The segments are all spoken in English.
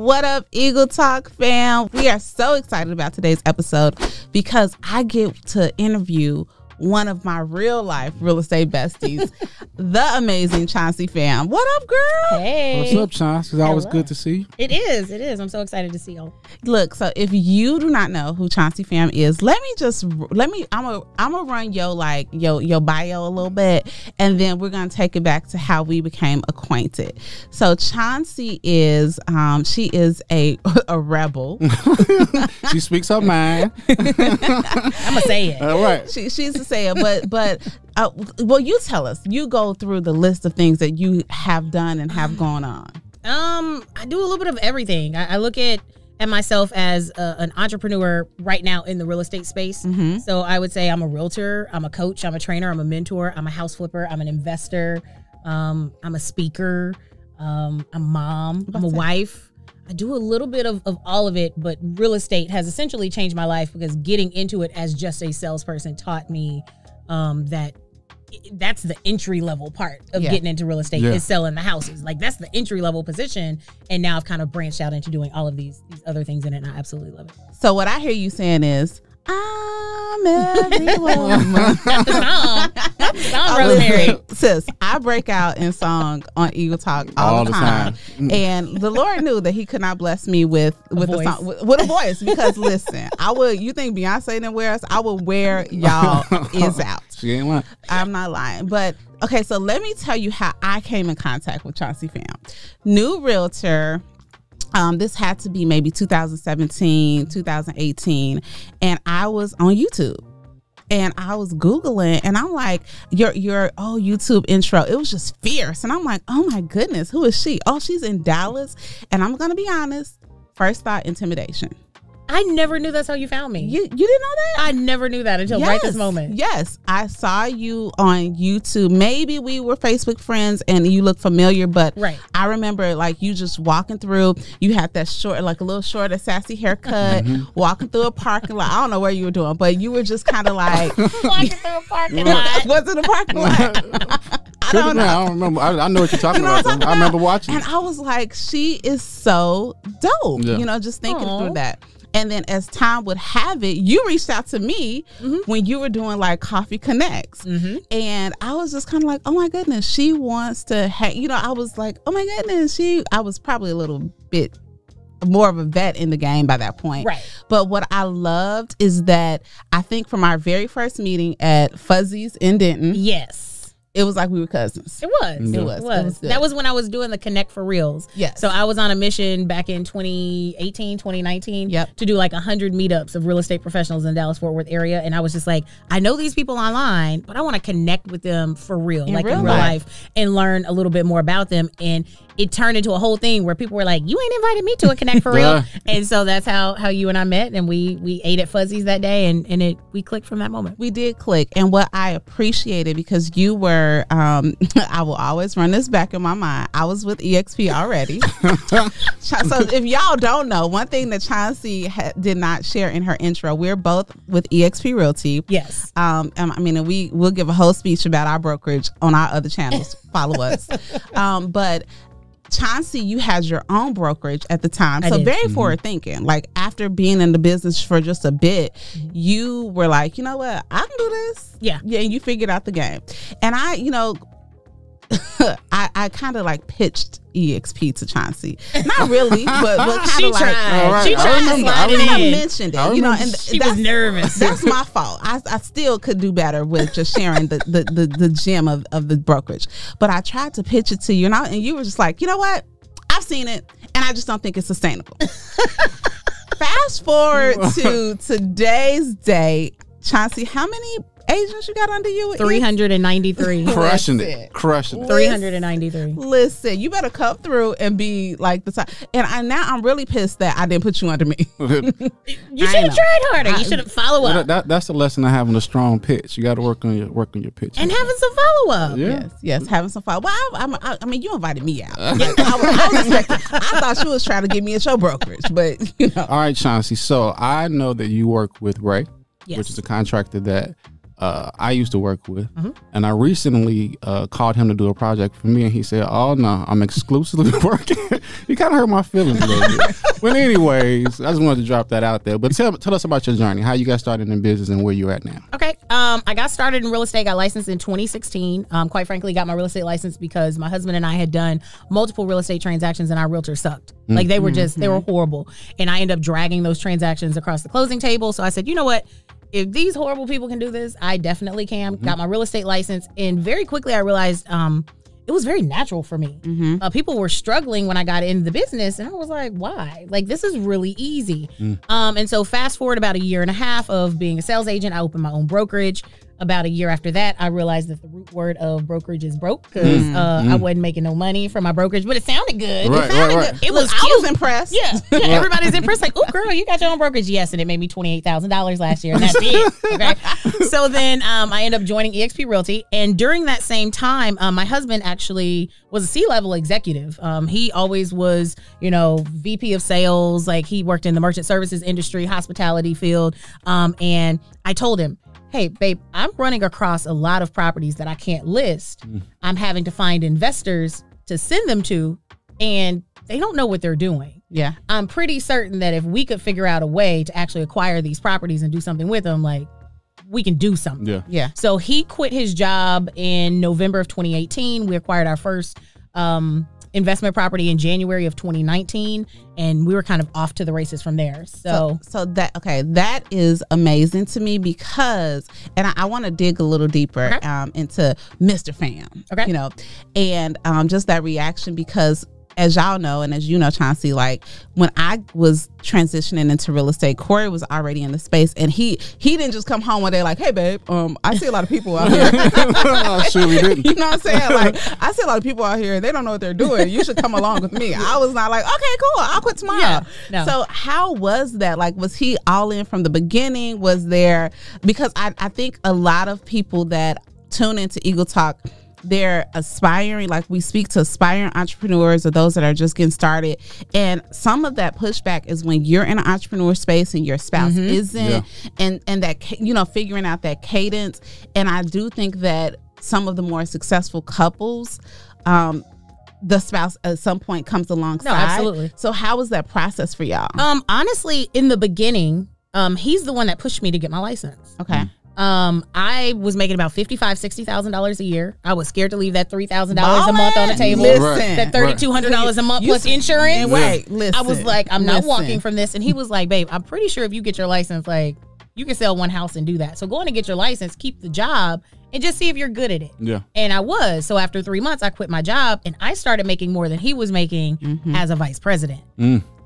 What up, Eagle Talk fam? We are so excited about today's episode because I get to interview one of my real life real estate besties, the amazing Chauncey Pham. What up, girl? Hey. What's up, Chauncey? It's always good to see you. It is. I'm so excited to see y'all. Look, so if you do not know who Chauncey Pham is, I'm gonna run your bio a little bit, and then we're gonna take it back to how we became acquainted. So Chauncey is she is a rebel. She speaks her mind. I'm gonna say it. All right. She's to say it, but well, you tell us. You go through the list of things that you have done and have gone on. I do a little bit of everything. I look at myself as an entrepreneur right now in the real estate space. Mm-hmm. So I would say I'm a realtor, I'm a coach, I'm a trainer, I'm a mentor, I'm a house flipper, I'm an investor, I'm a speaker, I'm a mom, I'm a wife. I do a little bit of all of it, but real estate has essentially changed my life because getting into it as just a salesperson taught me that's the entry level part of getting into real estate is selling the houses. Like that's the entry level position. And now I've kind of branched out into doing all of these other things in it, and I absolutely love it. So what I hear you saying is, I'm every woman. Not the song, Rosemary. Sis, I break out in song on Eagle Talk all the time. And the Lord knew that he could not bless me with a song, with a voice, because listen, you think Beyonce didn't wear us? I would wear y'all is out. She ain't lying. I'm not lying. But okay, so let me tell you how I came in contact with Chauncey Pham. New realtor. This had to be maybe 2017, 2018. And I was on YouTube and I was Googling and I'm like, your YouTube intro, it was just fierce. And I'm like, oh my goodness, who is she? Oh, she's in Dallas. And I'm going to be honest, first thought, intimidation. I never knew that's how you found me. You didn't know that? I never knew that until right this moment. Yes. I saw you on YouTube. Maybe we were Facebook friends and you look familiar, but I remember like you just walking through, you had that short, like a little short, a sassy haircut, walking through a parking lot. I don't know where you were doing, but you were just kind of like walking through a parking lot. Was it a parking lot? I don't know. I don't remember. I know what you're talking about. I remember watching. And I was like, she is so dope. Yeah. Just thinking through that. And then as time would have it, you reached out to me when you were doing like Coffee Connects. And I was just kind of like, oh my goodness, she wants to I was like, oh my goodness, I was probably a little bit more of a vet in the game by that point. Right. But what I loved is that I think from our very first meeting at Fuzzy's in Denton. Yes. It was like we were cousins. It was. That was when I was doing the Connect for Reals. Yes. So I was on a mission back in 2018, 2019 to do like 100 meetups of real estate professionals in the Dallas-Fort Worth area. And I was just like, I know these people online, but I want to connect with them for real, in real life, and learn a little bit more about them. And it turned into a whole thing where people were like, you ain't invited me to a Connect for Real. And so that's how you and I met. And we ate at Fuzzy's that day and we clicked from that moment. We did click. And what I appreciated, because you were, I will always run this back in my mind. I was with EXP already. So if y'all don't know, one thing that Chauncey did not share in her intro, we're both with EXP Realty. Yes. And we'll give a whole speech about our brokerage on our other channels. Follow us. But Chauncey, you had your own brokerage at the time. So very forward thinking. Like after being in the business for just a bit, you were like, you know what? I can do this. Yeah. Yeah. And you figured out the game. And I kind of like pitched EXP to Chauncey. Not really, but kind of like she tried. I mentioned it. And she was nervous. That's my fault. I still could do better with just sharing the gem of the brokerage. But I tried to pitch it to you, and you were just like, you know what? I've seen it, and I just don't think it's sustainable. Fast forward to today's day, Chauncey. How many agents you got under you? 393. Crushing it. 393. Listen, you better come through and be like the top. And I'm really pissed that I didn't put you under me. You should have tried harder. You should have followed up. That's the lesson of having a strong pitch. You got to work on your pitch and having some follow up. Yeah. Yes, having some follow. Well, I mean, you invited me out. I was expecting. I thought you was trying to get me at your brokerage, but All right, Chauncey. So I know that you work with Ray, which is a contractor that I used to work with, and I recently called him to do a project for me, and he said, "Oh no, I'm exclusively working." He kind of hurt my feelings a little bit. But anyways, I just wanted to drop that out there. But tell us about your journey, how you got started in business and where you're at now. Okay, I got started in real estate, got licensed in 2016. Quite frankly, got my real estate license because my husband and I had done multiple real estate transactions, and our realtor sucked. Like they were they were horrible, and I ended up dragging those transactions across the closing table. So I said, you know what? If these horrible people can do this, I definitely can. Got my real estate license, and very quickly I realized it was very natural for me. People were struggling when I got into the business, and I was like, why? Like, this is really easy. And so fast forward about a year and a half of being a sales agent, I opened my own brokerage. About a year after that, I realized that the root word of brokerage is broke because I wasn't making no money from my brokerage, but it sounded good. Right, it sounded right. good. It was I cute. was impressed. Yeah, everybody's impressed. Like, oh, girl, you got your own brokerage. Yes, and it made me $28,000 last year, and that's it. Okay. So then I ended up joining eXp Realty, and during that same time, my husband actually was a C-level executive. He always was, VP of sales. Like, he worked in the merchant services industry, hospitality field, and I told him, hey, babe, I'm running across a lot of properties that I can't list. I'm having to find investors to send them to, and they don't know what they're doing. Yeah. I'm pretty certain that if we could figure out a way to actually acquire these properties and do something with them, like, we can do something. Yeah. So he quit his job in November of 2018. We acquired our first investment property in January of 2019, and we were kind of off to the races from there. So that is amazing to me because, and I want to dig a little deeper into Mr. Pham, and just that reaction because, as y'all know, and as you know, Chauncey, like when I was transitioning into real estate, Corey was already in the space, and he didn't just come home one day like, hey, babe, I see a lot of people out here. Sure we didn't. You know what I'm saying? Like, I see a lot of people out here, they don't know what they're doing. You should come along with me. I was not like, okay, cool, I'll quit tomorrow. Yeah, no. So how was that? Like, was he all in from the beginning? Was there, because I think a lot of people that tune into Eagle Talk, they're aspiring, like we speak to aspiring entrepreneurs or those that are just getting started. And some of that pushback is when you're in an entrepreneur space and your spouse isn't, and that, figuring out that cadence. And I do think that some of the more successful couples, the spouse at some point comes alongside. No, absolutely. So how was that process for y'all? Honestly, in the beginning, he's the one that pushed me to get my license. Okay. I was making about $55,000-$60,000 a year. I was scared to leave that $3,000 a month on the table. Listen, that $3,200 a month plus insurance. Wait, listen. I was like, I'm not walking from this. And he was like, babe, I'm pretty sure if you get your license, like, you can sell one house and do that. So go on and get your license, keep the job, and just see if you're good at it. Yeah. And I was. So after 3 months, I quit my job, and I started making more than he was making as a vice president.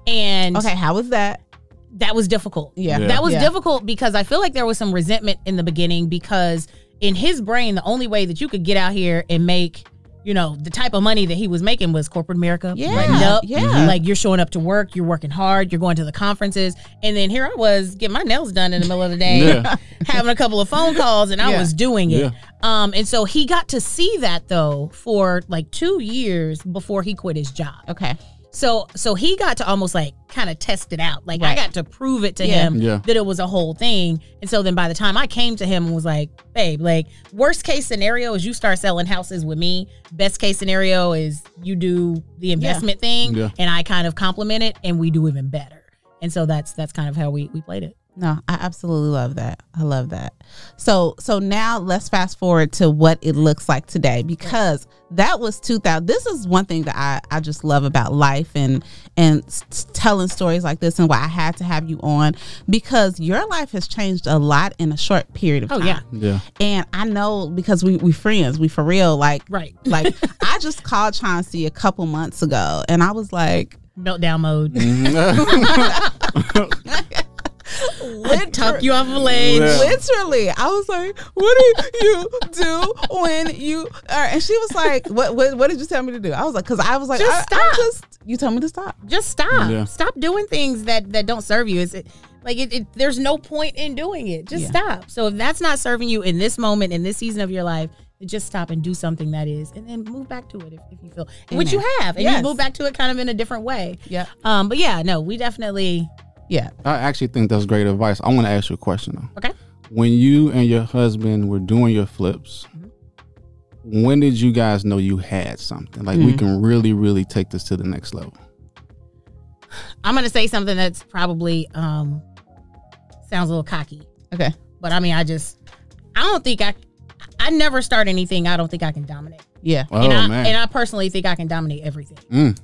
And okay, how was that? That was difficult. Yeah. That was difficult because I feel like there was some resentment in the beginning because in his brain, the only way that you could get out here and make, the type of money that he was making was corporate America. Like you're showing up to work, you're working hard, you're going to the conferences. And then here I was getting my nails done in the middle of the day, having a couple of phone calls, and I was doing it. And so he got to see that though for like 2 years before he quit his job. Okay. So he got to almost like kind of test it out. Like I got to prove it to him that it was a whole thing. And so then by the time I came to him and was like, babe, like worst case scenario is you start selling houses with me. Best case scenario is you do the investment thing and I kind of complement it and we do even better. And so that's kind of how we played it. No, I absolutely love that. I love that. So now let's fast forward to what it looks like today, because that was 2000. This is one thing that I just love about life and telling stories like this, and why I had to have you on, because your life has changed a lot in a short period of time. Yeah. And I know because we friends, we for real. Like I just called Chauncey a couple months ago, and I was like, meltdown mode. Tuck you off a ledge. Literally, I was like, "What do you do when you are?" And she was like, "What did you tell me to do?" I was like, just stop. You told me to stop. Just stop. Stop doing things that don't serve you. There's no point in doing it. Just stop. So if that's not serving you in this moment, in this season of your life, just stop and do something that is, and then move back to it if you feel, which you have, and you move back to it kind of in a different way. Yeah. But yeah, no, we definitely. Yeah. I actually think that's great advice. I want to ask you a question though. Okay. When you and your husband were doing your flips, when did you guys know you had something? Like, we can really, really take this to the next level. I'm going to say something that's probably sounds a little cocky. Okay. But I mean, I don't think I never start anything I don't think I can dominate. Yeah. Oh, man. And I personally think I can dominate everything.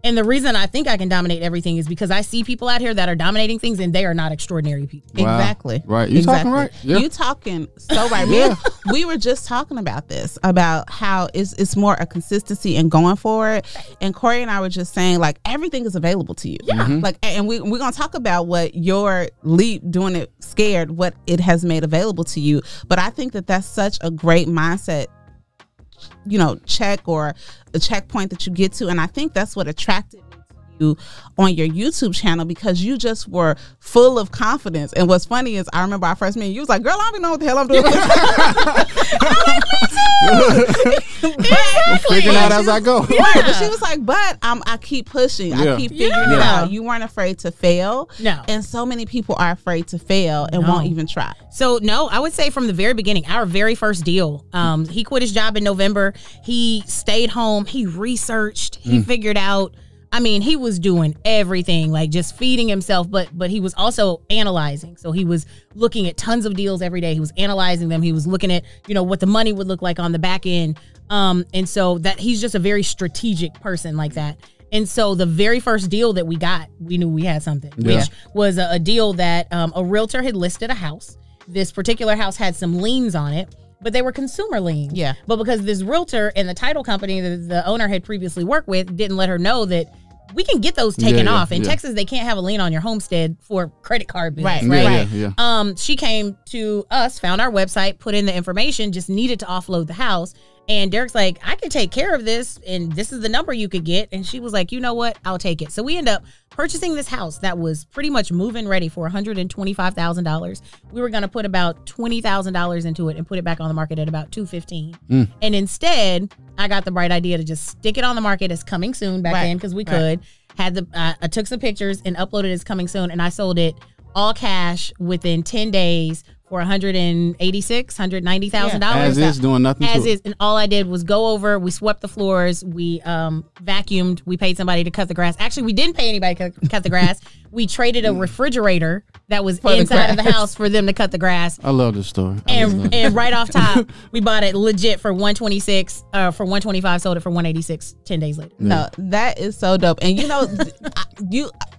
And the reason I think I can dominate everything is because I see people out here that are dominating things and they are not extraordinary people. Wow. Exactly. Right. You talking right. Yeah. You talking so right. Yeah. We were just talking about this, about how it's more a consistency and going for it. And Corey and I were just saying, like, everything is available to you. Yeah. Like, and we're going to talk about what your leap, doing it scared, what it has made available to you. But I think that that's such a great mindset, you know, check or a checkpoint that you get to. And I think that's what attracted me to you on your YouTube channel, because you just were full of confidence. And what's funny is I remember our first meeting, you was like, girl, I don't even know what the hell I'm doing. Exactly. Figuring out as I go. Yeah. But she was like, but I keep pushing. I keep figuring it out. You weren't afraid to fail. No. And so many people are afraid to fail and won't even try. So no, I would say from the very beginning, our very first deal, he quit his job in November. He stayed home. He researched. He figured out. I mean, he was doing everything, like just feeding himself, but he was also analyzing. So he was looking at tons of deals every day. He was analyzing them. He was looking at, you know, what the money would look like on the back end. And so that he's just a very strategic person like that. And so the very first deal that we got, we knew we had something, which was a deal that a realtor had listed a house. This particular house had some liens on it, but they were consumer liens. Yeah. But because this realtor and the title company that the owner had previously worked with didn't let her know that we can get those taken off. In Texas, they can't have a lien on your homestead for credit card bills. Right. She came to us, found our website, put in the information, just needed to offload the house. And Derek's like, I can take care of this, and this is the number you could get. And she was like, you know what? I'll take it. So we end up purchasing this house that was pretty much move-in ready for $125,000. We were going to put about $20,000 into it and put it back on the market at about $215,000. And instead, I got the bright idea to just stick it on the market as coming soon back then, because we could. I took some pictures and uploaded it as coming soon, and I sold it all cash within 10 days for $190,000. As is, doing nothing as to is, it. and all I did was go over. We swept the floors. We vacuumed. We paid somebody to cut the grass. Actually, we didn't pay anybody to cut the grass. We traded a refrigerator that was inside of the house for them to cut the grass. I love this story. And right off top, we bought it legit for $126, for $125. Sold it for $186 10 days later. No, that is so dope. And you know,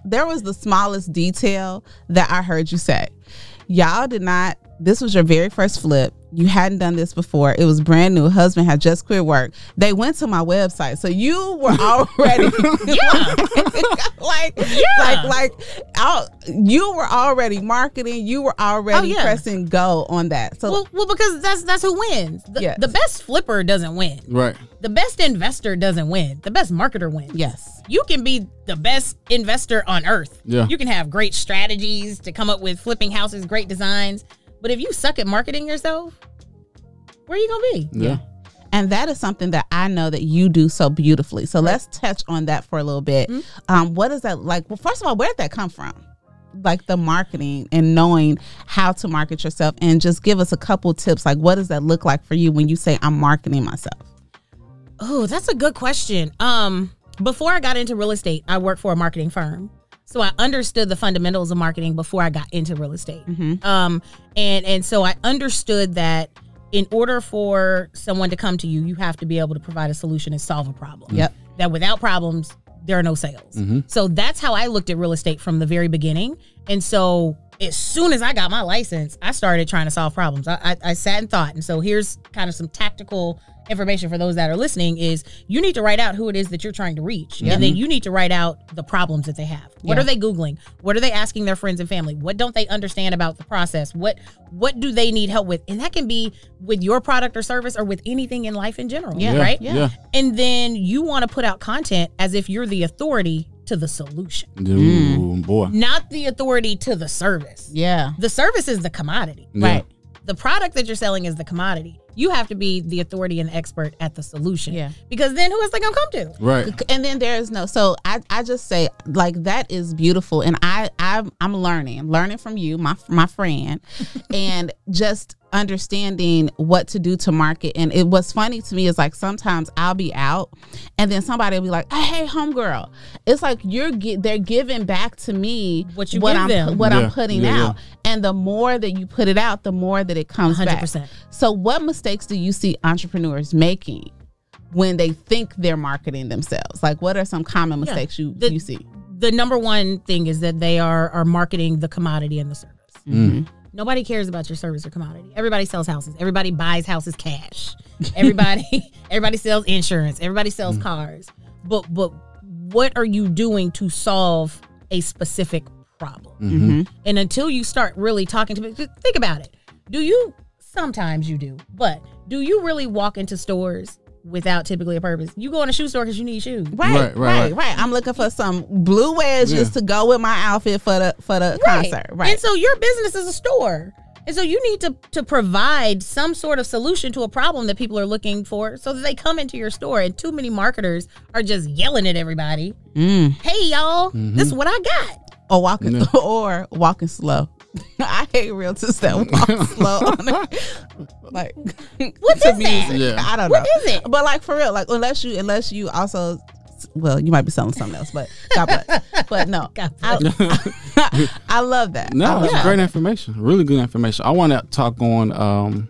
there was the smallest detail that I heard you say. Y'all did not. This was your very first flip. You hadn't done this before. It was brand new. Husband had just quit work. They went to my website, so you were already you were already marketing. You were already pressing go on that. So well, because that's who wins. The best flipper doesn't win. Right. The best investor doesn't win. The best marketer wins. Yes. You can be the best investor on earth. Yeah. You can have great strategies to come up with flipping houses, great designs. But if you suck at marketing yourself, where are you going to be? Yeah. And that is something that I know that you do so beautifully. So let's touch on that for a little bit. What is that like? Well, first of all, where did that come from? Like the marketing and knowing how to market yourself, and just give us a couple tips. Like, what does that look like for you when you say I'm marketing myself? Oh, that's a good question. Before I got into real estate, I worked for a marketing firm. So I understood the fundamentals of marketing before I got into real estate. And so I understood that in order for someone to come to you, you have to be able to provide a solution and solve a problem. That without problems, there are no sales. So that's how I looked at real estate from the very beginning. And so as soon as I got my license, I started trying to solve problems. I sat and thought. And so here's kind of some tactical information for those that are listening is you need to write out who it is that you're trying to reach. And then you need to write out the problems that they have. What are they Googling? What are they asking their friends and family? What don't they understand about the process? What do they need help with? And that can be with your product or service or with anything in life in general. Right? And then you want to put out content as if you're the authority to the solution. Boy. Not the authority to the service. The service is the commodity. Right. The product that you're selling is the commodity. You have to be the authority and expert at the solution. Yeah. Because then who else they gonna come to? Right. And then there's no, so I just say, like, that is beautiful. And I'm learning from you, my friend, and just understanding what to do to market. And what's funny to me is, like, sometimes I'll be out and then somebody will be like, hey, homegirl. It's like they're giving back to me what I'm putting out. And the more that you put it out, the more that it comes 100%. Back. So what mistakes do you see entrepreneurs making when they think they're marketing themselves? Like, what are some common mistakes you see? The number one thing is that they are marketing the commodity and the service. Mm-hmm. Nobody cares about your service or commodity. Everybody sells houses. Everybody buys houses cash. Everybody sells insurance. Everybody sells cars. But what are you doing to solve a specific problem? Mm-hmm. And until you start really talking to people, think about it. Sometimes you do, but do you really walk into stores without typically a purpose? You go in a shoe store because you need shoes. Right. I'm looking for some blue wedges to go with my outfit for the concert. Right. And so your business is a store. And so you need to provide some sort of solution to a problem that people are looking for so that they come into your store. And too many marketers are just yelling at everybody. Hey, y'all, this is what I got. Or walking slow. I hate realtors that walk slow on it. Like, what's that? Yeah. I don't know. What is it? But, like, for real, like, unless you also, well, you might be selling something else, but God bless. But no, I love that. No, it's great information. Really good information. I want to talk on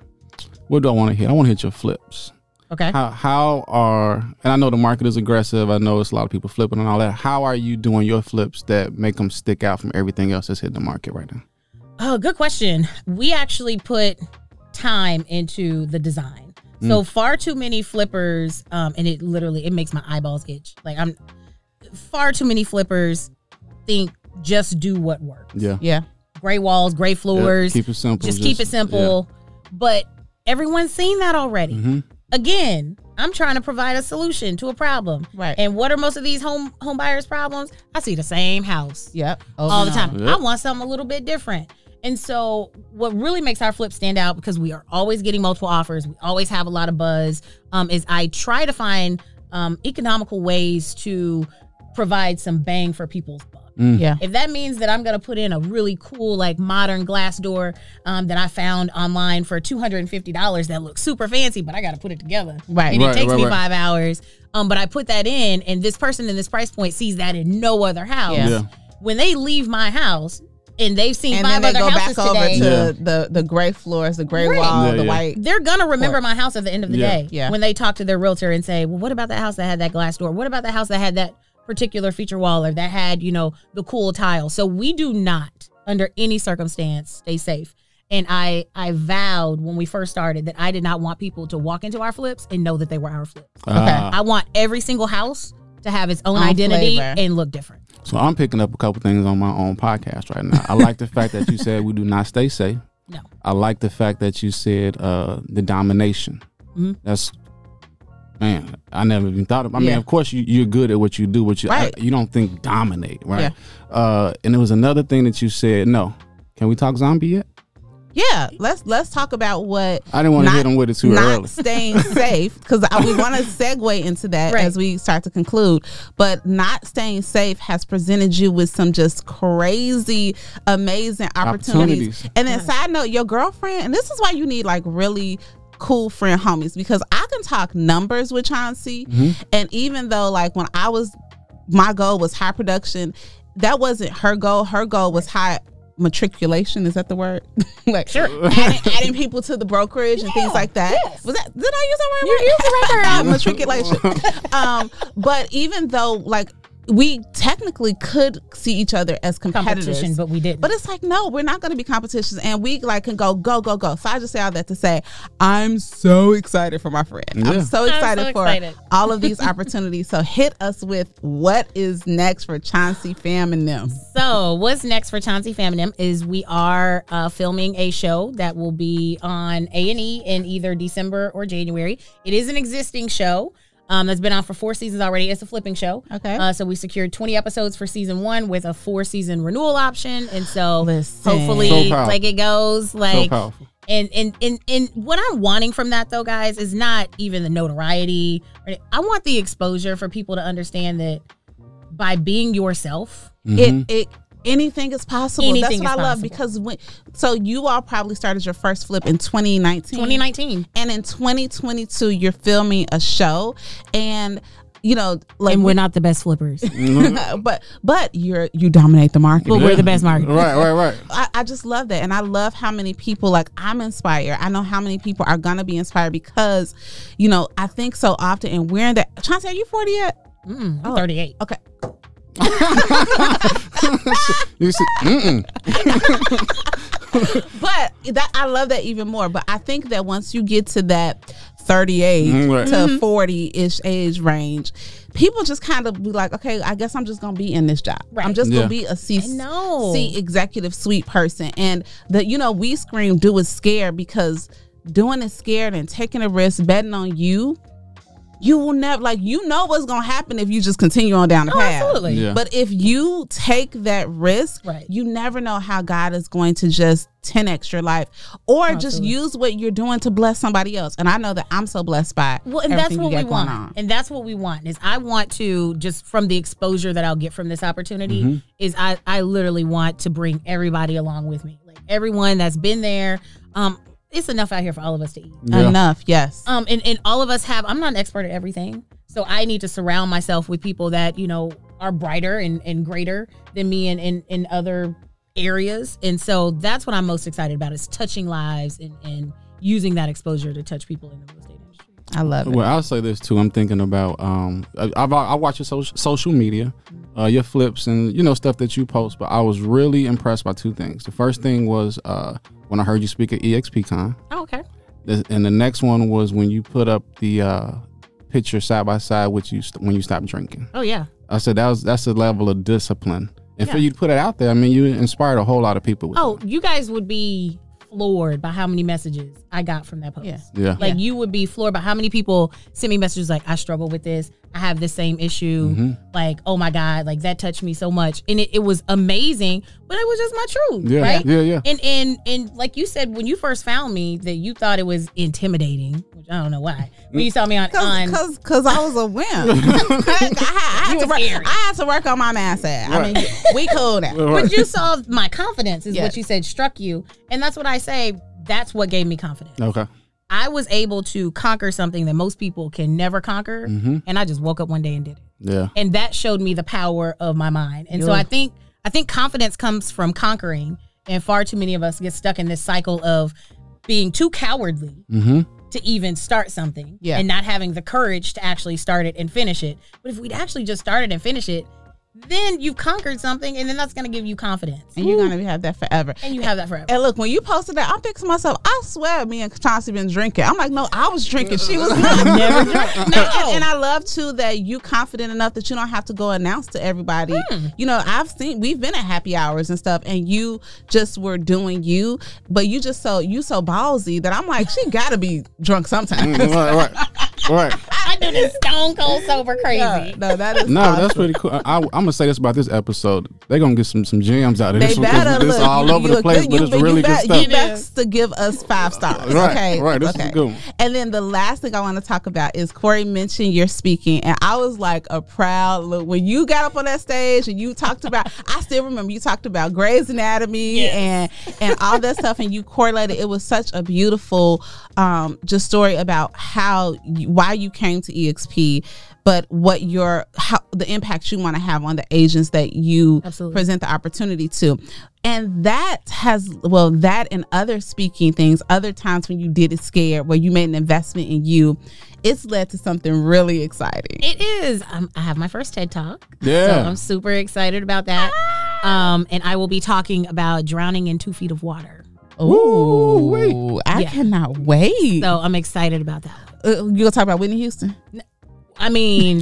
what do I want to hit? I want to hit your flips. Okay. How are, and I know the market is aggressive. I know it's a lot of people flipping and all that. How are you doing your flips that make them stick out from everything else that's hitting the market right now? Oh, good question. We actually put time into the design. So far too many flippers, and it makes my eyeballs itch. Like, far too many flippers think just do what works. Yeah. Gray walls, gray floors. Keep it simple. Just keep it simple. Yeah. But everyone's seen that already. Mm-hmm. Again, I'm trying to provide a solution to a problem. Right. And what are most of these home buyers' problems? I see the same house. Yep. All the time. Yep. I want something a little bit different. And so what really makes our flip stand out, because we are always getting multiple offers, we always have a lot of buzz, is I try to find economical ways to provide some bang for people's buck. Yeah. If that means that I'm going to put in a really cool, like, modern glass door that I found online for $250 that looks super fancy, but I got to put it together. Right. And it takes me 5 hours. But I put that in, and this person in this price point sees that in no other house. Yeah. When they leave my house, and they've seen and 5 other houses today. And then they go back over to the gray floors, the gray wall, the white. They're going to remember my house at the end of the day. Yeah. When they talk to their realtor and say, well, what about that house that had that glass door? What about that house that had that particular feature wall, or that had, the cool tile? So we do not, under any circumstance, stay safe. And I vowed when we first started that I did not want people to walk into our flips and know that they were our flips. Okay. I want every single house to have its own identity and look different. So I'm picking up a couple things on my own podcast right now. I like the fact that you said we do not stay safe. No. I like the fact that you said the domination. Mm-hmm. That's, man, I never even thought of. I mean, of course you're good at what you do, but you don't think dominate, right? Yeah. And there was another thing that you said. No, can we talk zombie yet? Yeah, let's talk about what. I didn't want to hit them with it too early. Not staying safe, because we want to segue into that as we start to conclude. But not staying safe has presented you with some just crazy, amazing opportunities. And then, side note, your girlfriend, and this is why you need, like, really cool friend homies, because I can talk numbers with Chauncey, and even though, like, when my goal was high production, that wasn't her goal. Her goal was high matriculation. Is that the word? Like, sure. adding people to the brokerage and things like that. Yes. Was that? Did I use that word? You used the right word. Matriculation. But even though, like, we technically could see each other as competitors, but we didn't. But it's like, no, we're not going to be competitions, and we, like, can go. So I just say all that to say, I'm so excited for my friend. Yeah. I'm so excited for all of these opportunities. So hit us with what is next for Chauncey Pham and them. So what's next for Chauncey Pham and them is we are filming a show that will be on A&E in either December or January. It is an existing show. That's been on for 4 seasons already. It's a flipping show. Okay. So we secured 20 episodes for season 1 with a 4-season renewal option. And so hopefully, like, it goes, like, And what I'm wanting from that, though, guys, is not even the notoriety. I want the exposure for people to understand that by being yourself, anything is possible. That's what I love, because so you all probably started your first flip in 2019. And in 2022, you're filming a show, and and we're not the best flippers, but you dominate the market. But we're the best market. Right. I just love that, and I love how many people, like, I'm inspired. I know how many people are gonna be inspired because, I think so often, and we're in that. Chauncey, are you 40 yet? I'm 38. Okay. You see, but I love that even more. But I think that once you get to that 38 to 40-ish age range, people just kind of be like, okay, I guess I'm just gonna be in this job. Right. I'm just gonna be a C executive suite person. And we scream, do it scared, because doing it scared and taking a risk, betting on you will never, what's going to happen if you just continue on down the path. Absolutely. Yeah. But if you take that risk, you never know how God is going to just 10x your life, or just use what you're doing to bless somebody else. And I know that I'm so blessed by and that's what we want. And that's what we want, is I want to, just from the exposure that I'll get from this opportunity, is I literally want to bring everybody along with me. Like, everyone that's been there, it's enough out here for all of us to eat. Yeah. Enough, yes. And all of us I'm not an expert at everything. So I need to surround myself with people that, are brighter and greater than me in other areas. And so that's what I'm most excited about, is touching lives and using that exposure to touch people in the real estate industry. I love it. Well, I'll say this too. I'm thinking about, I watch your social media, your flips and, stuff that you post, but I was really impressed by two things. The first thing was, when I heard you speak at EXPCon. Oh, okay. And the next one was when you put up the picture side by side with you when you stopped drinking. Oh, yeah. I said that's a level of discipline. And for you to put it out there, I mean, you inspired a whole lot of people with that. You guys would be floored by how many messages I got from that post. Yeah. Like, you would be floored by how many people send me messages like, I struggle with this. I have this same issue. Like, oh my God, like, that touched me so much. And it was amazing, but it was just my truth. Right? Yeah. And like you said, when you first found me, that you thought it was intimidating, which I don't know why. When you saw me because I was a wimp. I had to work on my mindset. I mean, we cool now. But you saw my confidence is what you said struck you. And that's what I say. That's what gave me confidence. Okay. I was able to conquer something that most people can never conquer. And I just woke up one day and did it. Yeah. And that showed me the power of my mind. And so I think confidence comes from conquering. And far too many of us get stuck in this cycle of being too cowardly to even start something and not having the courage to actually start it and finish it. But if we'd actually just started and finish it, then you've conquered something, and then that's going to give you confidence. And you're going to have that forever. And you have that forever. And look, when you posted that, I'm thinking to myself, I swear me and Chauncey been drinking. I'm like, no, I was drinking. She was not. Never drank. No. And I love, too, that you confident enough that you don't have to go announce to everybody. We've been at happy hours and stuff, and you just were doing you, but you so ballsy that I'm like, she got to be drunk sometimes. Right. I do this stone cold sober crazy. No, that is awesome. That's pretty cool. I'm gonna say this about this episode. They're gonna get some gems out of this. This all over the place, but it's really good stuff. You best to give us 5 stars. Right, right. This is a good one. And then the last thing I want to talk about is Corey mentioned your speaking, and I was like a proud look when you got up on that stage and you talked about. I still remember you talked about Grey's Anatomy and all that stuff, and you correlated. It was such a beautiful just story about why you came to EXP, but the impact you want to have on the agents that you present the opportunity to. And that and other speaking things, other times when you did it scared, where you made an investment in you, it's led to something really exciting. It is. I have my first TED Talk. Yeah. So I'm super excited about that. And I will be talking about drowning in 2 feet of water. Ooh, I cannot wait. So I'm excited about that. You gonna talk about Whitney Houston? I mean,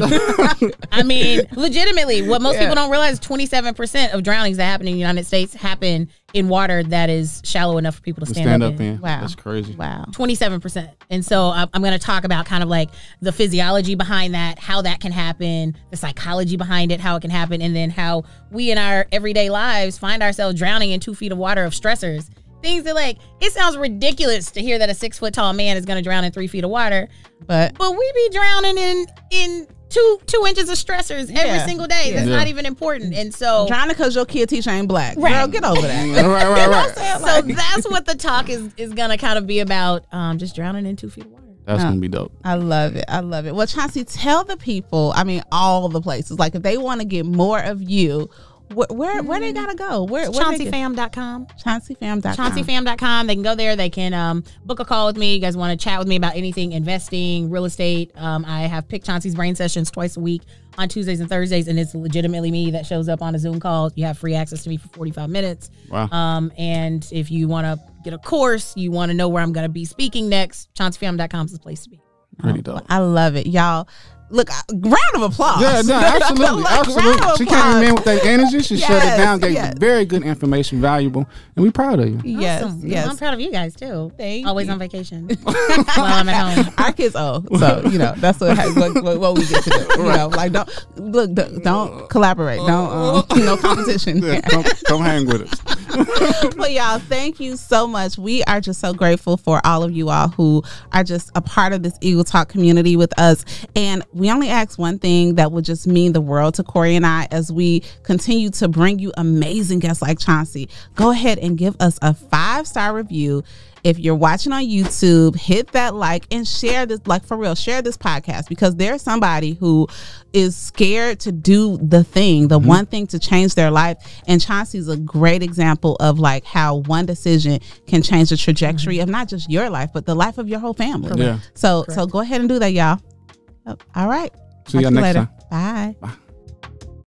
legitimately, what most people don't realize, 27% of drownings that happen in the United States happen in water that is shallow enough for people to stand up in. Wow. That's crazy. Wow. 27%. And so I'm going to talk about kind of like the physiology behind that, how that can happen, the psychology behind it, how it can happen, and then how we in our everyday lives find ourselves drowning in 2 feet of water of stressors. things that like, it sounds ridiculous to hear that a 6 foot tall man is going to drown in 3 feet of water, but we be drowning in two inches of stressors every single day. That's not even important. And so drowning because your kid teacher ain't black. Right. Girl, get over that. right. So that's what the talk is gonna kind of be about. Just drowning in 2 feet of water. That's gonna be dope. I love it. Well, Chauncey, tell the people, I mean, all the places, like if they want to get more of you, where they gotta go? chaunceypham.com. chaunceypham.com. chaunceypham.com. They can go there. They can book a call with me. You guys want to chat with me about anything investing, real estate. I have Pick Chauncey's brain sessions twice a week on Tuesdays and Thursdays, and it's legitimately me that shows up on a Zoom call. You have free access to me for 45 minutes. Wow. And if you want to get a course, you want to know where I'm going to be speaking next, chaunceypham.com is the place to be. Pretty dope. I love it, y'all. Look, round of applause. Yeah, no, absolutely. Absolutely. She came in with that energy. She shut it down, gave very good information, valuable, and we proud of you. Yes, awesome. yes. I'm proud of you guys, too. Always on vacation while I'm at home. Our kids old, so, that's what we get to do. Like, don't collaborate. Don't, no competition. Yeah, come hang with us. Well, y'all, thank you so much. We are just so grateful for all of you all who are just a part of this Eagle Talk community with us. And we only ask one thing that would just mean the world to Corey and I as we continue to bring you amazing guests like Chauncey. Go ahead and give us a 5-star review. If you're watching on YouTube, hit that like and share this, like for real, share this podcast, because there's somebody who is scared to do the thing, the one thing to change their life. And Chauncey's a great example of like how one decision can change the trajectory of not just your life, but the life of your whole family. Yeah. So go ahead and do that, y'all. All right. See you next time. Bye.